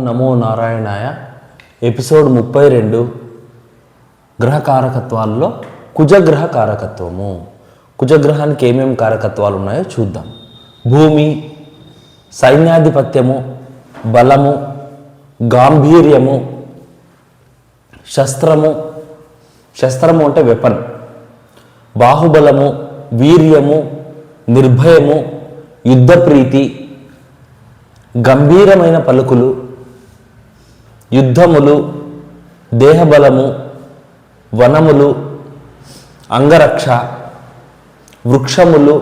నమో నారాయణాయ. ఎపిసోడ్ 32 గ్రహకారకత్వాల్లో కుజగ్రహ కారకత్వము. కుజగ్రహానికి ఏమేమి కారకత్వాలు ఉన్నాయో చూద్దాం. భూమి, సైన్యాధిపత్యము, బలము, గాంభీర్యము, శస్త్రము అంటే వెపన్, బాహుబలము, వీర్యము, నిర్భయము, యుద్ధప్రీతి, గంభీరమైన పలుకులు, యుద్ధములు, దేహబలము, వనములు, అంగరక్ష, వృక్షములు,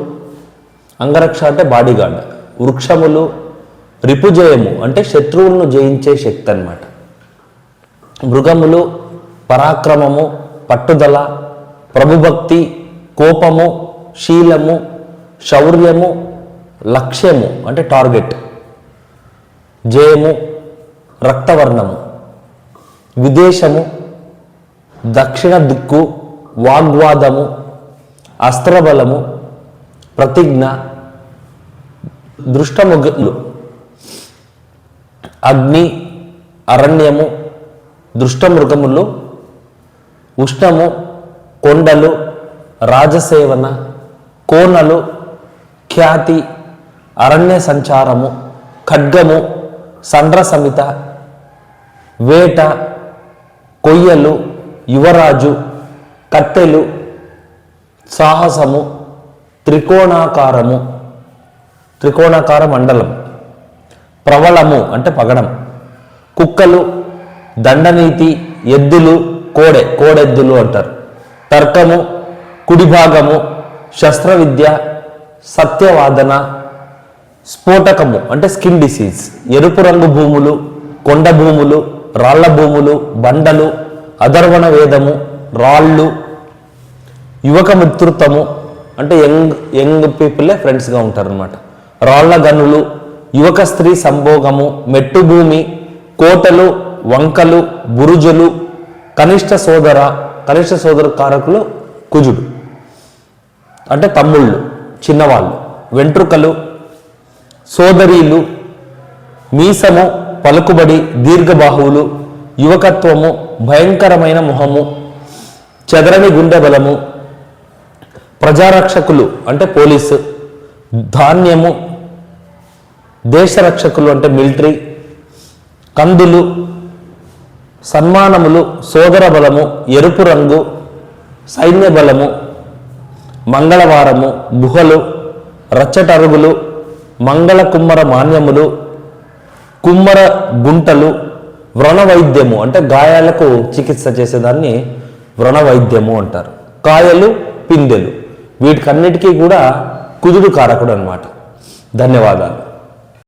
అంగరక్ష అంటే బాడీగార్డ్, వృక్షములు, రిపుజయము అంటే శత్రువులను జయించే శక్తి అన్నమాట, మృగములు, పరాక్రమము, పట్టుదల, ప్రభుభక్తి, కోపము, శీలము, శౌర్యము, లక్ష్యము అంటే టార్గెట్, జయము, రక్తవర్ణము, విదేశము, దక్షిణ దిక్కు, వాగ్వాదము, అస్త్రబలము, ప్రతిజ్ఞ, దృష్టముగలు, అగ్ని, అరణ్యము, దృష్టమృగములు, ఉష్ణము, కొండలు, రాజసేవన, కోనలు, ఖ్యాతి, అరణ్య సంచారము, ఖడ్గము, సండ్ర సమిత, వేట, కొయ్యలు, యువరాజు, కత్తెలు, సాహసము, త్రికోణాకార మండలం, ప్రవళము అంటే పగడం, కుక్కలు, దండనీతి, ఎద్దులు, కోడెద్దులు అంటారు, తర్కము, కుడిభాగము, శస్త్రవిద్య, సత్యవాదన, స్ఫోటకము అంటే స్కిన్ డిసీజ్, ఎరుపు రంగు భూములు, కొండ భూములు, రాళ్ల భూములు, బండలు, అధర్వణ వేదము, రాళ్ళు, యువక మిత్రుత్వము అంటే యంగ్ పీపులే ఫ్రెండ్స్గా ఉంటారు అనమాట, రాళ్ల గనులు, యువక స్త్రీ సంభోగము, మెట్టు భూమి, కోటలు, వంకలు, బురుజులు, కనిష్ట సోదర కారకులు కుజుడు అంటే తమ్ముళ్ళు, చిన్నవాళ్ళు, వెంట్రుకలు, సోదరీలు, మీసము, పలుకుబడి, దీర్ఘబాహువులు, యువకత్వము, భయంకరమైన మొహము, చెదరని గుండె బలము, ప్రజారక్షకులు అంటే పోలీసు, ధాన్యము, దేశరక్షకులు అంటే మిలిటరీ, కందులు, సన్మానములు, సోదర బలము, ఎరుపు రంగు, సైన్య బలము, మంగళవారము, గుహలు, రచ్చటరుగులు, మంగళ కుమ్మర మాన్యములు, కుమ్మర గుంటలు, వ్రణ వైద్యము అంటే గాయాలకు చికిత్స చేసేదాన్ని వ్రణ వైద్యము అంటారు, కాయలు, పిందెలు, వీటికన్నిటికీ కూడా కుజుడు కారకుడు అన్నమాట. ధన్యవాదాలు.